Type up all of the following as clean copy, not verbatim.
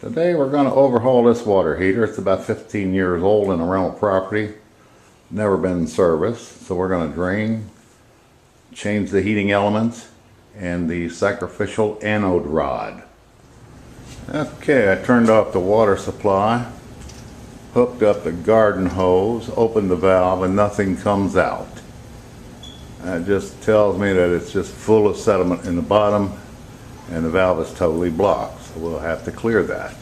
Today we're going to overhaul this water heater. It's about 15 years old in a rental property. Never been in service. So we're going to drain, change the heating elements, and the sacrificial anode rod. Okay, I turned off the water supply, hooked up the garden hose, opened the valve, and nothing comes out. That just tells me that it's just full of sediment in the bottom and the valve is totally blocked. So we'll have to clear that.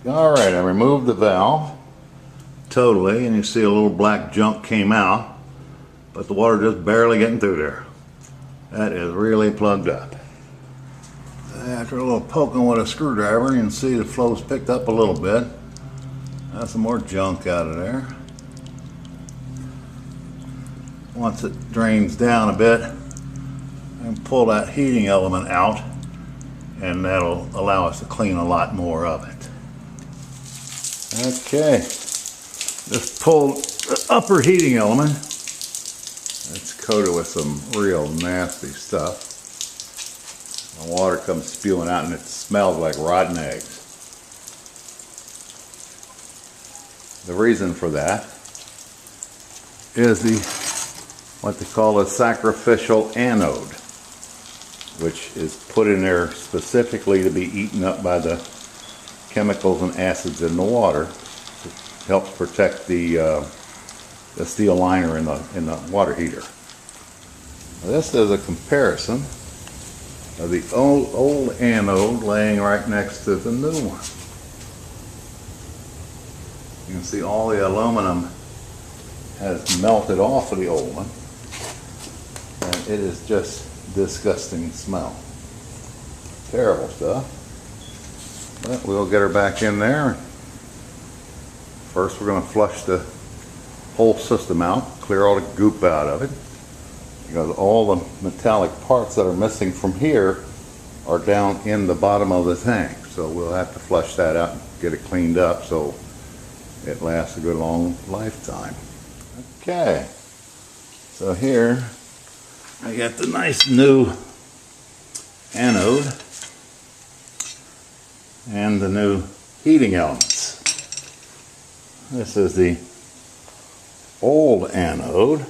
Alright, I removed the valve totally, and you see a little black junk came out, but the water just barely getting through there. That is really plugged up. After a little poking with a screwdriver, you can see the flow's picked up a little bit. That's some more junk out of there. Once it drains down a bit, and pull that heating element out, and that'll allow us to clean a lot more of it. Okay, just pulled the upper heating element. It's coated with some real nasty stuff. The water comes spewing out and it smells like rotten eggs. The reason for that is what they call a sacrificial anode, which is put in there specifically to be eaten up by the chemicals and acids in the water. It helps protect the steel liner in the water heater. This is a comparison of the old anode laying right next to the new one. You can see all the aluminum has melted off of the old one, and it is just disgusting smell. Terrible stuff. But we'll get her back in there. First we're going to flush the whole system out, clear all the goop out of it, because all the metallic parts that are missing from here are down in the bottom of the tank. So we'll have to flush that out and get it cleaned up so it lasts a good long lifetime. Okay, so here I got the nice new anode and the new heating elements. This is the old anode.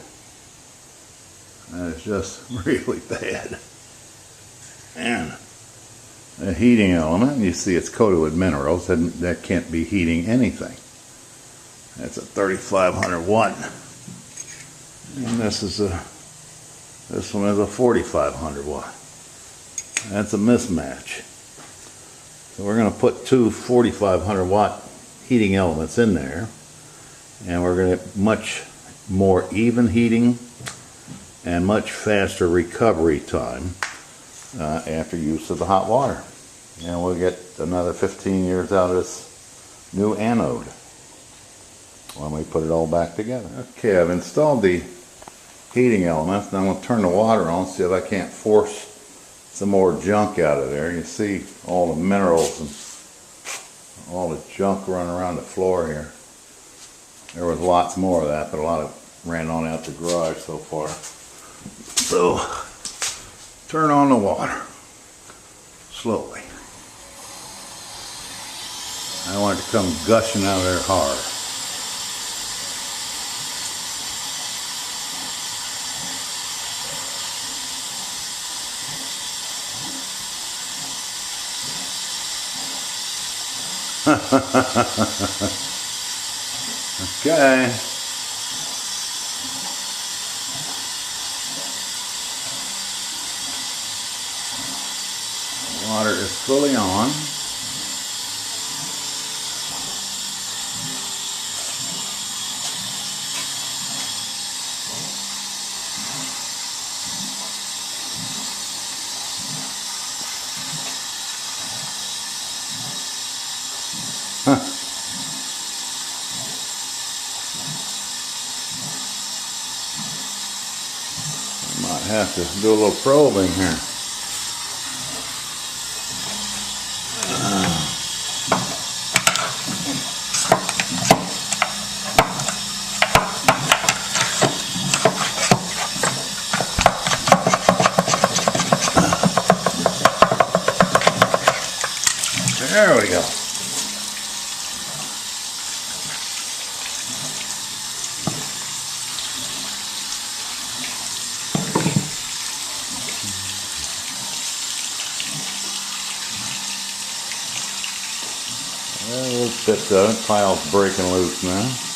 That is just really bad. And the heating element, you see it's coated with minerals, and that can't be heating anything. That's a 3500 watt. And this one is a 4500 watt. That's a mismatch. So we're going to put two 4500 watt heating elements in there, and we're going to get much more even heating and much faster recovery time after use of the hot water. And we'll get another 15 years out of this new anode when we put it all back together. Okay, I've installed the heating elements. Now I'm going to turn the water on, see if I can't force some more junk out of there. You see all the minerals and all the junk running around the floor here. There was lots more of that, but a lot of it ran on out the garage so far. So, turn on the water slowly. I want it to come gushing out of there hard. Okay. Water is fully on. Might have to do a little probing here. There we go. A little bit of it. Pile's breaking loose now.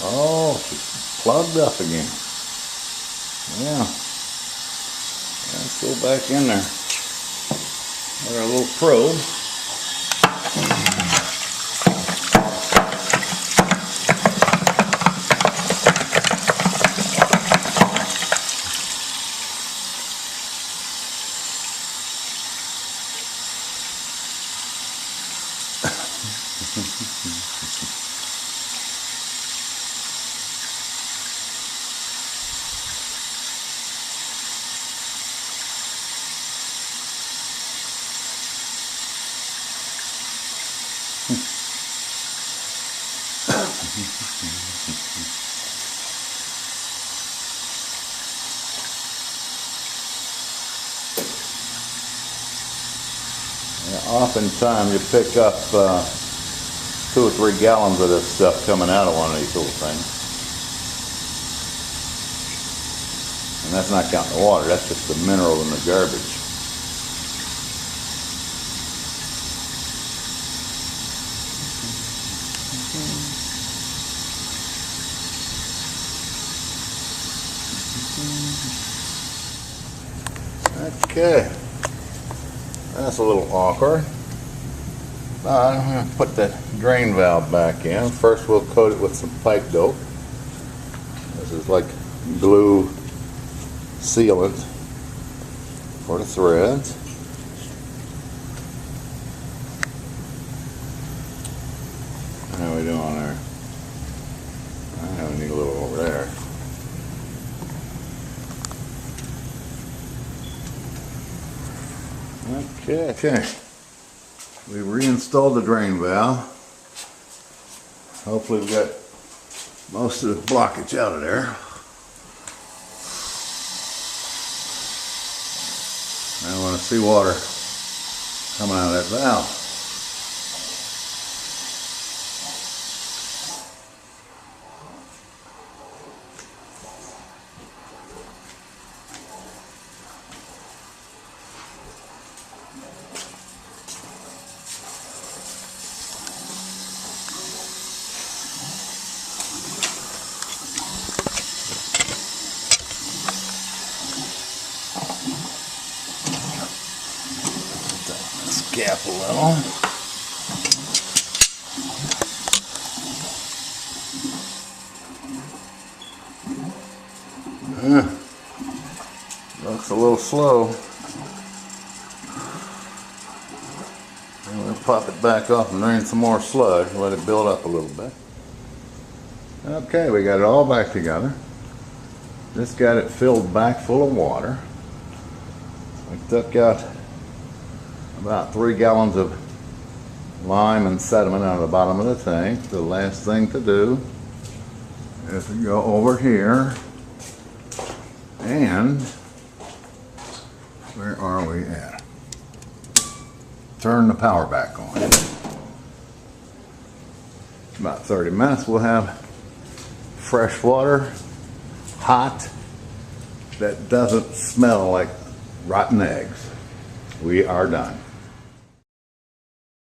Oh, she's plugged up again. Yeah. Let's go back in there with our little probe. Oftentimes you pick up 2 or 3 gallons of this stuff coming out of one of these little things. And that's not counting the water, that's just the mineral in the garbage. Okay. That's a little awkward. I'm going to put that drain valve back in. First we'll coat it with some pipe dope. This is like glue sealant for the threads. How are we doing there? I need a little over there. Okay. We reinstalled the drain valve. Hopefully we got most of the blockage out of there. I want to see water coming out of that valve. Gap a little. Looks a little slow. And we'll pop it back off and drain some more sludge. Let it build up a little bit. Okay, we got it all back together. Just got it filled back full of water. We took out about 3 gallons of lime and sediment out of the bottom of the tank. The last thing to do is to go over here and where are we at? Turn the power back on. About 30 minutes we'll have fresh water, hot, that doesn't smell like rotten eggs. We are done.